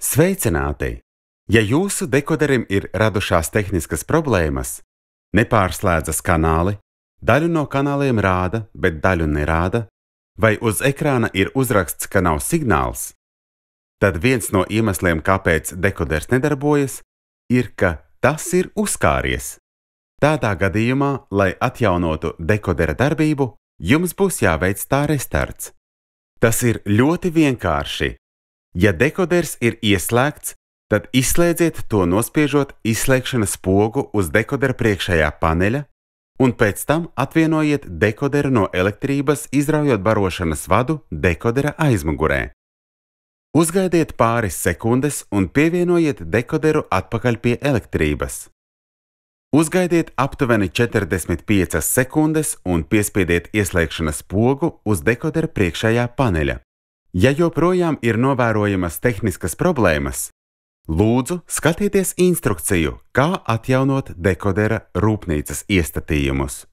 Sveicināti! Ja jūsu dekoderim ir radušās tehniskas problēmas, nepārslēdzas kanāli, daļu no kanāliem rāda, bet daļu nerāda, vai uz ekrāna ir uzraksts, ka nav signāls, tad viens no iemesliem, kāpēc dekoders nedarbojas, ir, ka tas ir uzkāries. Tādā gadījumā, lai atjaunotu dekodera darbību, jums būs jāveic tā restarts. Tas ir ļoti vienkārši. Ja dekoders ir ieslēgts, tad izslēdziet to nospiežot izslēgšanas pogu uz dekodera priekšējā paneļa un pēc tam atvienojiet dekoderu no elektrības, izraujot barošanas vadu dekodera aizmugurē. Uzgaidiet pāris sekundes un pievienojiet dekoderu atpakaļ pie elektrības. Uzgaidiet aptuveni 45 sekundes un piespiediet ieslēgšanas pogu uz dekodera priekšējā paneļa. Ja joprojām ir novērojamas tehniskas problēmas, lūdzu skatieties instrukciju, kā atjaunot dekodera rūpnīcas iestatījumus.